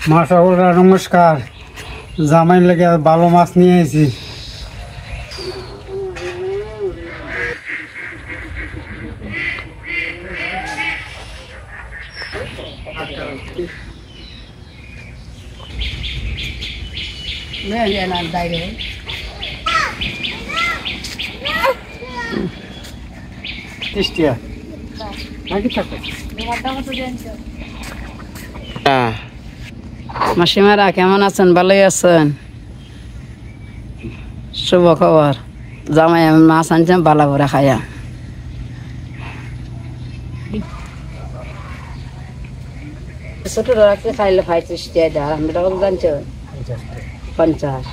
মাশাআল্লাহ, নমস্কার। জামাই লেগে ভালো মাছ নিয়ে এসেছি। মাসিমারা কেমন আছেন? ভালোই আছেন? শুভ খবর, জামাই আমি মাছ আনছেন ভালো করে খাইয়া। ছোট রাখতে খাইলে 35 টাকা দেয়, আমি তখন জানছো 50।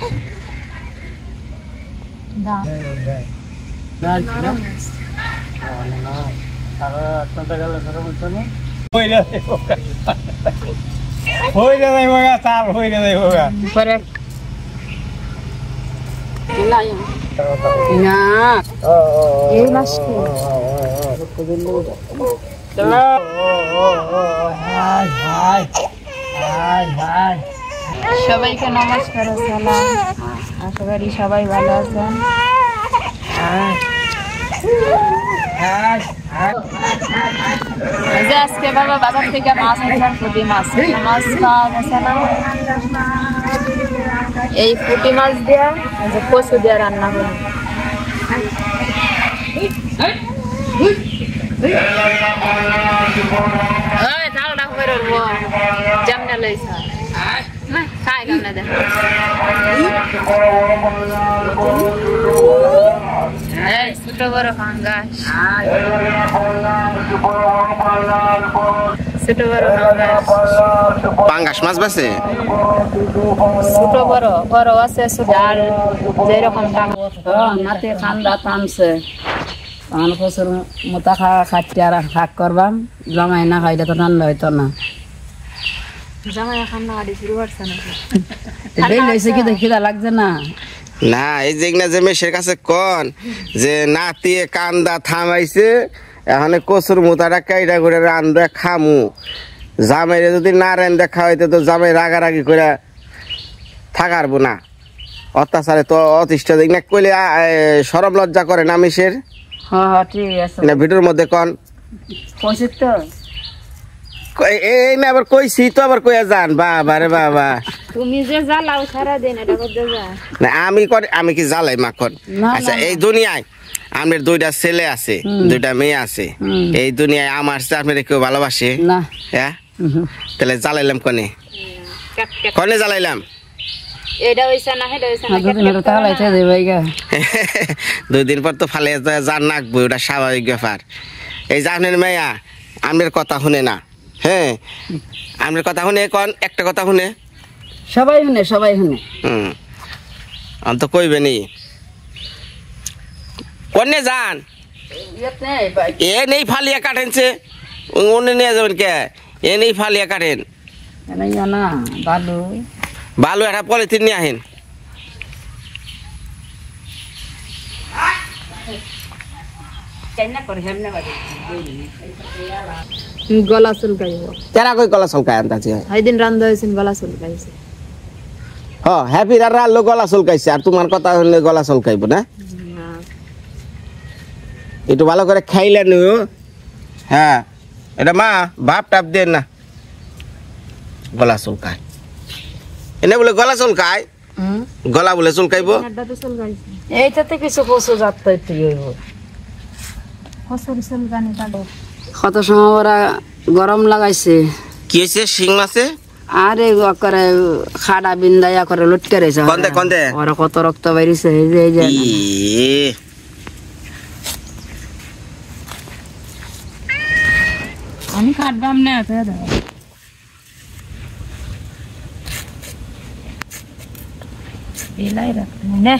সবাইকে নমস্কার, সালাম। আশা করি সবাই ভালো আছেন। আজকে বাবা বাজার থেকে মাছ আনলাম, পুঁটি মাছ। মাছ পাওয়া গেছে না, এই পুঁটি মাছ দিয়ে কচু দিয়ে রান্না করি। যেমন লইছে খাই কেমন দেখ, ছোট বড় ফাঙ্গাস, ছোট বড় পাঙ্গাস মাছ বাসে, ছোট বড় বড় আছে, আর যেরকম নাতে ঠান্ডা থামছে, তখন প্রচুর মোটা খাটতে আর শাক করবাম। জামাই না খাইলে তো ঠান্ডা হইতো না। জামাই এখন না গাড়ি শুরু করছে নাকি? কি খিদা লাগছে না? না এই যে না যে মেশের কাছে কন যে নাতিয়ে কান্দা থামাইছে, এখন কচুর মোতাটা কাইটা করে রান্দা খামু। জামাইরে যদি না রান্দা খাওয়াইতে তো জামাই রাগারাগি করে থাকারবো না। অত্যাচারে তো অতিষ্ঠ দেখ না কইলে সরব লজ্জা করে না মেশের। ঠিক আছে, ভিডিওর মধ্যে কন কইছি তো, এই না আবার কইছি তো আবার কইয়া যান। বাবা রে বাবা, তুমি যে জ্বালাও সারাদিন, এটা করতে যা না আমি কি জ্বালাই মাখন? আচ্ছা, এই দুনিয়ায় আমার 2টা ছেলে আছে, 2টা মেয়ে আছে। এই দুনিয়ায় আমার আপনার কেউ ভালোবাসে না? হ্যাঁ, তাহলে জ্বালাইলাম কনে কনে জ্বালাইলাম? এটা হইছে না, এটা হইছে না, 2 দিন পর তো ফালে যার নাকবো, ওটা স্বাভাবিক ব্যাপার। এই যে আপনার মেয়া আমার কথা শুনে না। হ্যাঁ, আমার কথা শুনে কন, একটা কথা শুনে সবাই শুনে, সবাই শুনে। আমি তো কইবে নি কনে যান, এ নেই ফালিয়া কাটেনছে, অন্য নিয়ে যাবেন কে? এ নেই ফালিয়া কাটেন না, ভালো ভালো একটা পলিথিন নিয়ে আহেন। গলা চুলকাইব, তেরা কই গলা চলকায় আনতাছে? সেইদিন রান্ধা হয়েছে গলা চুলকাইছে। হ্যাপি রাল্লো গলা চলকাইছে, আর তোমার কথা শুনলে গলা চলকাইব না? একটু ভালো করে খাইলে নিও। হ্যাঁ, এটা মা ভাব টাপ দেন না, গলা চলকায়। এনে বলে গলা চলকায়, গলা বলে চলকাইব। এইটাতে কিছু কচু যাত্রা কত সময় ওরা গরম লাগাইছে। কি হয়েছে? শিং মাছে আরে করে খাড়া বিন্দাইয়া করে লটকে রয়েছে, ওরা কত রক্ত বেরিয়েছে। এই যে আমি কাটবাম না, এলাই রাখবো না।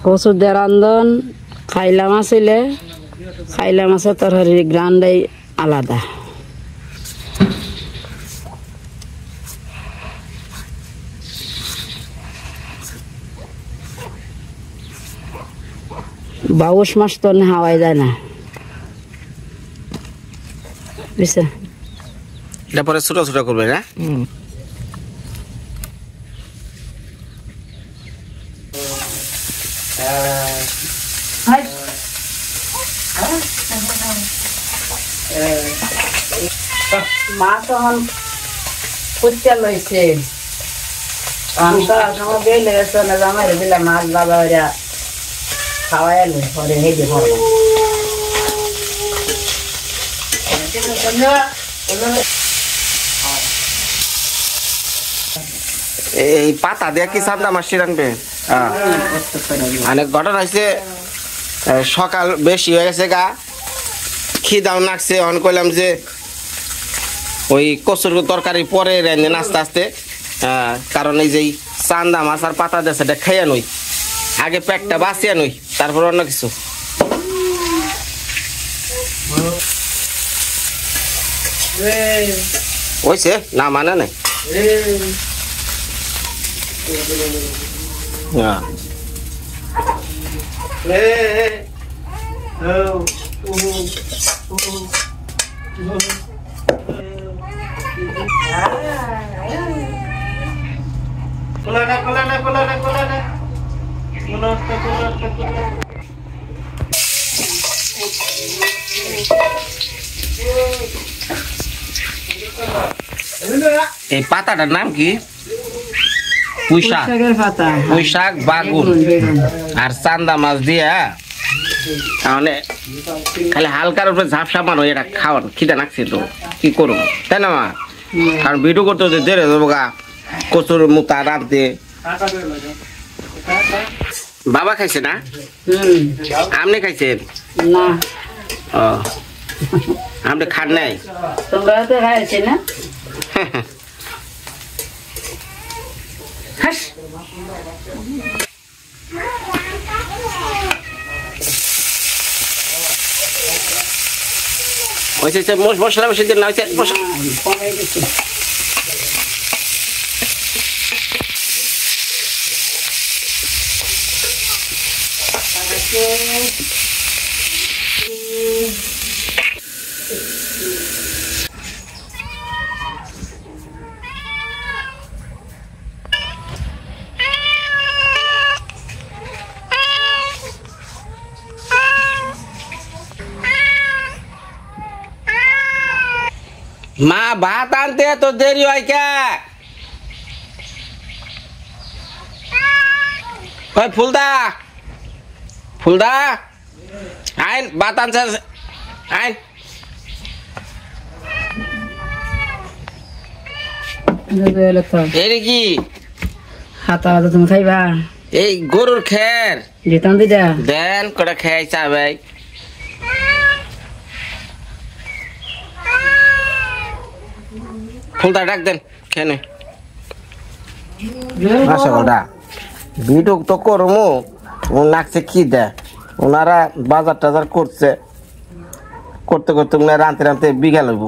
কচুর দিয়ে রান্ধন খাইলাম আসলে খাইলাম আছে তরকারির গ্রান্ডাই আলাদা। বাউশ মাছ তো হাওয়াই যায় না বুঝছে। এটা পরে ছোট ছোট করবে না? মাছ তখন কুচিয়া লইছে বেলে গেছে না জামাই দিলাম মাছ বাবা ওরা খাওয়াই এলো পরে হেঁটে পড়লাম। এই পাতা দিয়ে কি চান্দা মাছ রাখবে? অনেক ঘটনা হয়েছে, সকাল বেশি হয়ে গেছে গা, খিদাও নাকছে, অন করলাম যে ওই কচুর তরকারি পরে রেঞ্জে আস্তে আস্তে, কারণ এই যে চান্দা মাছ আর পাতা দিয়ে সেটা খাইয়া নই, আগে পেটটা বাঁচিয়া নই, তারপর অন্য কিছু। হয়েছে না মানে নাই। এই পাতাটার নাম কি? পুঁইশাক, পুঁইশাক বাগুন আর চান্দা মাছ দিয়া তাহলে খালি হালকার উপরে ঝাপসা মানো, এটা খাওয়ান খিদে নাকছে তো কি করবো, তাই না মা? কারণ ভিডিও করতে হচ্ছে দেরে দেবো গা, কচুর মুতা রাঁধতে। বাবা খাইছে না? আপনি খাইছেন না? ও আপনি খান নাই? তোমরা তো খাইছি না? মশলা বেশি দিন না হয়েছে। মা ভাত আনতে তো দেরি হয় কে? ওই ফুলদা, ফুলদা আইন ভাত আনছে, আইন। এই কি হাতা হাতা তুমি খাইবা? এই গরুর খের দিতাম দিদা দেন করে খেয়ে চাবে। ফুলদা ডাক দেন খেয়ে আসা ভিডিও তো করবো, নাকছে কি দেয়, ওনারা বাজার টাজার করছে, করতে করতে ওনারা রাঁধতে রাঁধতে বিঘা লইব।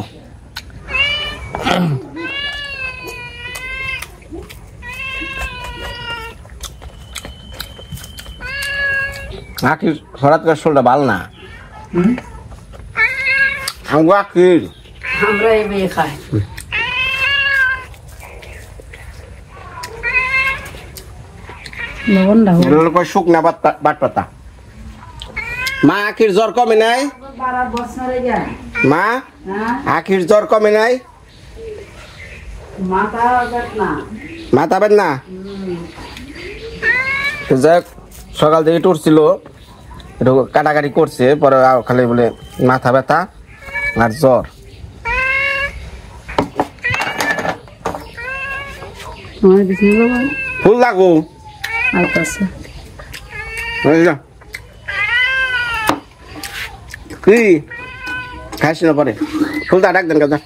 আখির হঠাৎ করে শোলটা ভালো না, আখির আমরা এই বিয়ে খাই। শুকনা বাট পাতা। মা আখির জ্বর কমে নাই? মা আখির জ্বর কমে নাই? মাথা বেদনা? যাক সকাল থেকে টুরছিল, একটু কাটাকাটি করছে, পরে খালি বলে মাথা ব্যথা আর জ্বর। ফুল লাগো কি খাইছি না? পরে ফুলটা ডাক দেন কাজা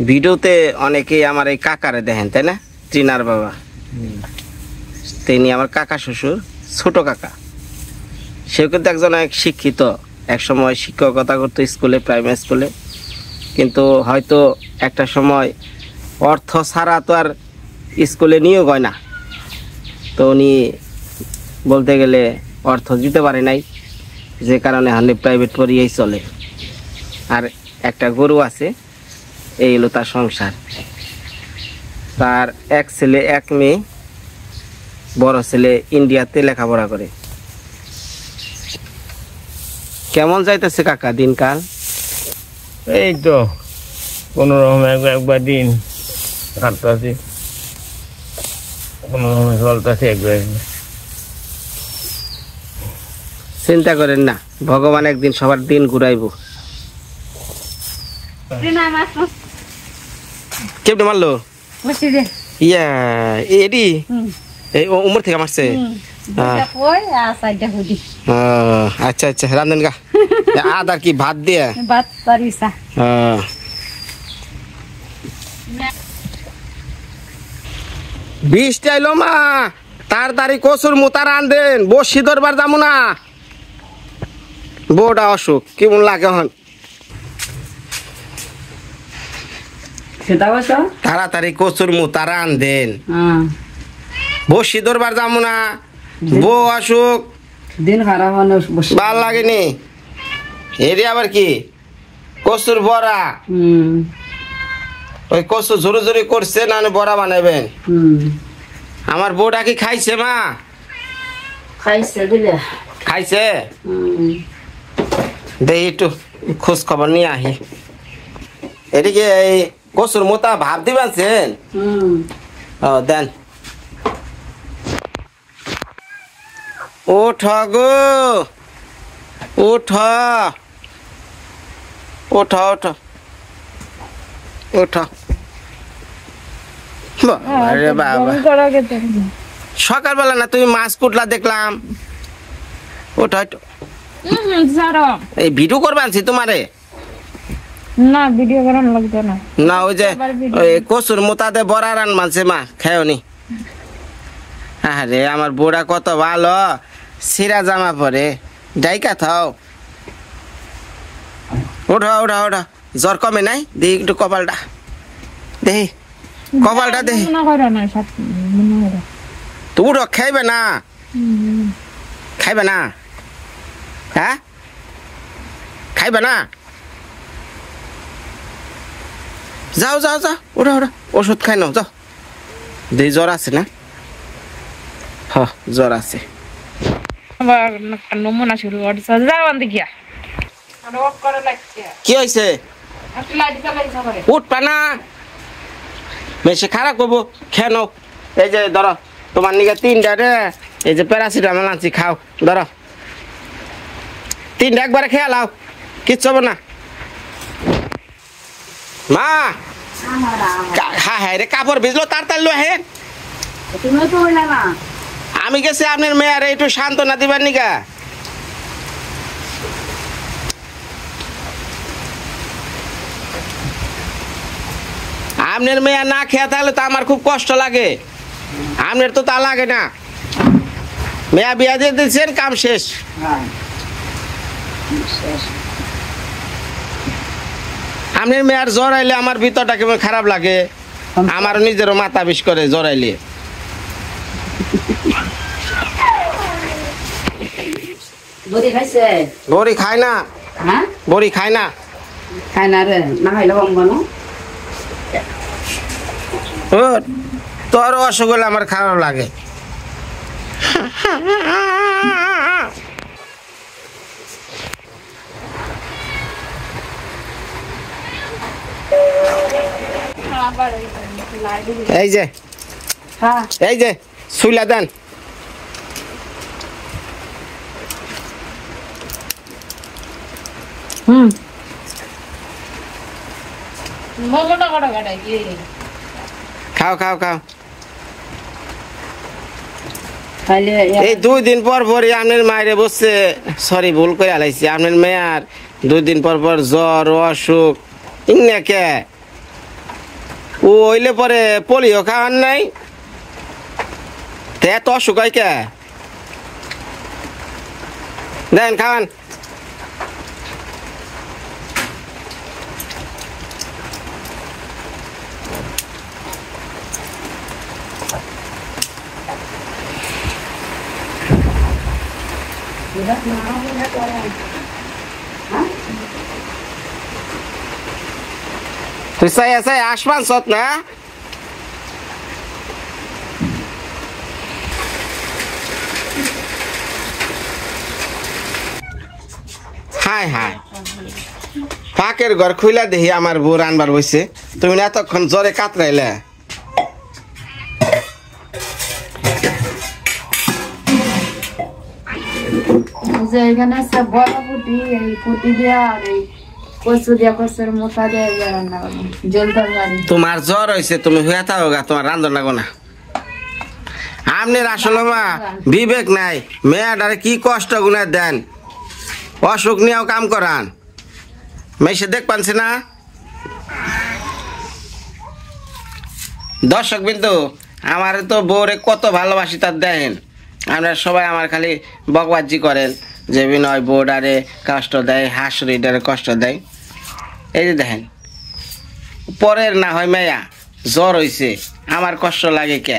ভিডিওতে অনেকেই আমার এই কাকারে দেখেন তাই না, টিনার বাবা। তিনি আমার কাকা শ্বশুর, ছোট কাকা। সেও কিন্তু একজন অনেক শিক্ষিত, একসময় শিক্ষকতা করতো স্কুলে, প্রাইমারি স্কুলে। কিন্তু হয়তো একটা সময় অর্থ ছাড়া তো আর স্কুলে নিয়োগ হয় না, তো উনি বলতে গেলে অর্থ দিতে পারে নাই, যে কারণে হানি প্রাইভেট পড়িয়েই চলে। আর একটা গরু আছে, এই হলো তার সংসার। তার এক ছেলে এক মেয়ে, বড় ছেলে ইন্ডিয়াতে লেখাপড়া করে। কেমন যাইতেছে কাকা দিনকাল? এই তো কোনো রকম একবার দিন কাটতেছি, কোনো রকম চলতেছে একবার। চিন্তা করেন না, ভগবান একদিন সবার দিন ঘুরাইবো। কেমনে মারলো? ইয়া এডি এই উমর থেকে মারছে। আচ্ছা আচ্ছা, রান্ধেন গা। আদা কি ভাত দিয়ে? বৃষ্টি আইলো মা, তাড়াতাড়ি কচুর মুতা রান্ধেন, বসি দরবার যাবো না। বউটা অসুখ, কেমন লাগে হন? তাড়াতাড়ি কচুর মুতা রান্ধেন, বসি দরবার যাবো না। বউ অসুখ, দিন খারাপ ভাল লাগেনি। এরি আবার কি কচুর বড়া, ওই কচু ঝুড়ি ঝুড়ি করছে না বড়া বানাবেন? আমার বউটা কি খাইছে মা? খাইছে দিলে খাইছে, দেখি একটু খোঁজ খবর নিয়ে আহি। এদিকে এই কচুর মোতা ভাব দিবেন? ও দেন। ওঠ গো, ওঠ ওঠ ওঠ ওঠ। আরে বাবা, সকালবেলা না তুমি মাছ কুটলা দেখলাম। ওঠো ওঠো, এই ভিডিও করবে আনছি তোমারে। না ভিডিও করার লাগবে না। না ওই যে ওই কচুর মোতাতে বড়া রান মানছে মা, খায়নি। আরে আমার বুড়া কত ভালো, সিরা জামা পরে ডাইকা থাও। ওঠা ওঠা ওঠা, জ্বর কমে নাই? দেখি একটু কপালটা, দেখি কপালটা দেখি। তো উঠো, খাইবে না? খাইবে না? হ্যাঁ খাইবে না? যাও যাও যাও, ওঠা ওঠা, ওষুধ খাই নাও যাও। দেখি জ্বর আছে না? হ জ্বর আছে। নমুনা শুরু করছে, যাওয়ান দেখিয়া কি হয়েছে? উঠবা না, বেশি খারাপ করবো। খেয়ে নাও, এই যে ধরো তোমার নিকে 3টা রে, এই যে প্যারাসিটামল আনছি, খাও। ধরো 3টা একবারে খেয়ে লাও, কিচ্ছু হবে না। মা হ্যাঁ হ্যাঁ রে, কাপড় ভিজলো তাড়াতাড়ি লো। হ্যাঁ তুমি তো হইলা না। আমি গেছি আপনার মেয়ারে একটু সান্ত্বনা দিবার নিকা। আপনার মেয়া না খেয়ে তাহলে তো আমার খুব কষ্ট লাগে, আপনার তো তা লাগে না। মেয়া বিয়া দিয়ে দিচ্ছেন, কাম শেষ। আপনার মেয়ার জ্বর আইলে আমার ভিতরটা কেমন খারাপ লাগে, আমার নিজেরও মাথা বিষ করে জ্বর আইলে। বড়ি খাইছে? বড়ি খায় না। হ্যাঁ বড়ি খায় না, খাই না রে, না খাইলে কমবো না। ও তোর অসুখ হলে আমার খারাপ লাগে। এই যে হ্যাঁ এই যে শুইলা দেন। খাও খাও খাও, তাইলে এই 2 দিন পর পরই আপনার মায়েরে বসছে সরি ভুল করে আলাইছি আপনার মেয়ার 2 দিন পর পর জ্বর অসুখ ইন্না কে ও হইলে পরে পোলিও খাওয়ান নাই তে তো অসুখ হয় কে দেন খাওয়ান তুই চাই আসমান সত না হায় হায় পাকের ঘর খুইলা দেখি আমার বউ রানবার বসে তুমি না এতক্ষণ জ্বরে কাতরাইলে যে এখানে আছে বড় পুটি এই পুটি দিয়া আর এই কচু দিয়া কচুর মোটা দিয়ে রান্না করবো জল তরকারি। তোমার জ্বর হয়েছে তুমি হয়ে থাকো গা তোমার রান্ধন লাগো না আপনার আসলে মা বিবেক নাই মেয়েটারে কি কষ্ট গুনা দেন অসুখ নিয়েও কাম করান মেসে দেখ পানছে না দর্শক বিন্দু আমার তো বউরে কত ভালোবাসি তার দেখেন আপনারা সবাই আমার খালি বকবাজি করেন যে বিনয় বউডারে কষ্ট দেয় হাসুরিডারে কষ্ট দেয় এই যে দেখেন পরের না হয় মেয়া জ্বর হইছে আমার কষ্ট লাগে কে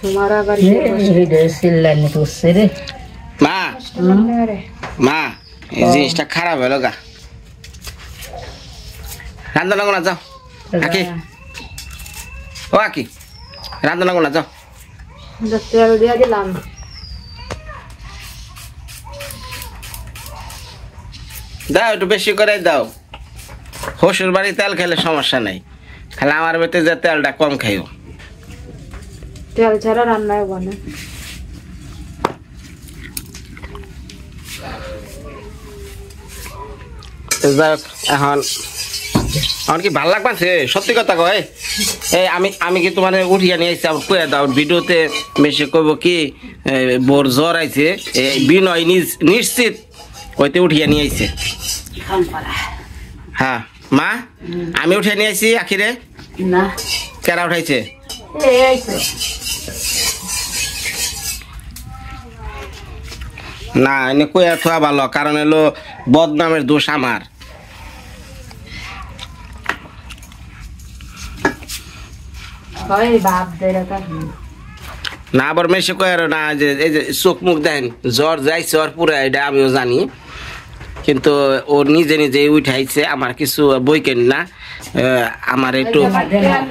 তোমার আবার সিল্লানি করছে রে মা মা এই জিনিসটা খারাপ হলো গা রান্ধনা লাগো না যাও আকি ও আকি রান্ধনা লাগো না যাও তেল দিয়ে দিলাম দাও একটু বেশি করে দাও শ্বশুর বাড়ি তেল খেলে সমস্যা নাই খালি আমার বেতে যে তেলটা কম খাইও তেল ছাড়া রান্না হবে না যাই হোক, এখন এখন কি ভাল লাগছে সত্যি কথা কয় এই আমি কি তোমার উঠিয়া নিয়ে আসছি আবার কয়ে দাও ভিডিওতে বেশি কইব কি বোর জ্বর আইছে বিনয় নিশ্চিত হইতে উঠিয়া নিয়ে আইছে হ্যাঁ মা আমি উঠিয়া নিয়ে আইছি আখিরে না কেরা উঠাইছে এই তো না এনে কইয়া থোয়া ভালো কারণ এলো বদনামের দোষ আমার হয় বাপ দেরা কা না আবার মেসে কয়ার না যে এই যে চোখ মুখ দেন জ্বর যাইছে ওর পুরো এটা আমিও জানি কিন্তু ওর নিজে নিজে উঠাইছে আমার কিছু বই কেন না আমার একটু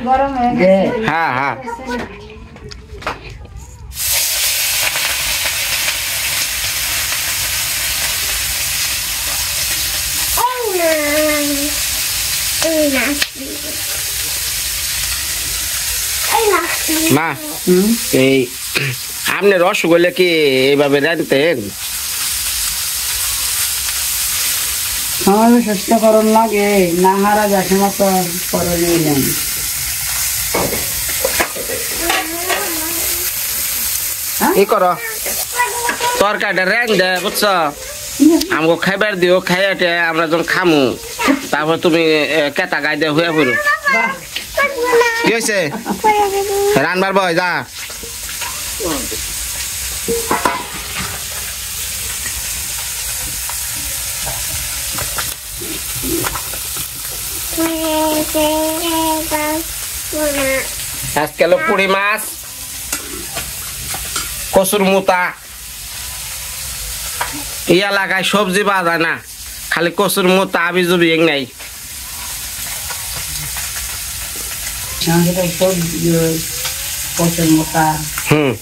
গরম হয়ে গেছে হ্যাঁ হ্যাঁ মা এই আপনি রসগোল্লা কি এইভাবে রাঁধতেন আমার সুস্থ করণ লাগে না হারা যাকে মতো করে নিলেন কি করো তরকারিটা রেন দে বুঝছ আমাকে খাইবার দিও খাইয়াটে আমরা যখন খামু তারপর তুমি কেতা গাই দিয়ে হয়ে পড়ো কি হয়েছে রানবার বয় যা আজকে হলো পুরি মাছ কচুর মুতা এই এলাকায় সবজি পাওয়া যায় না খালি কচুর মুতা আবি জুবি নাই পচন মোটা হুম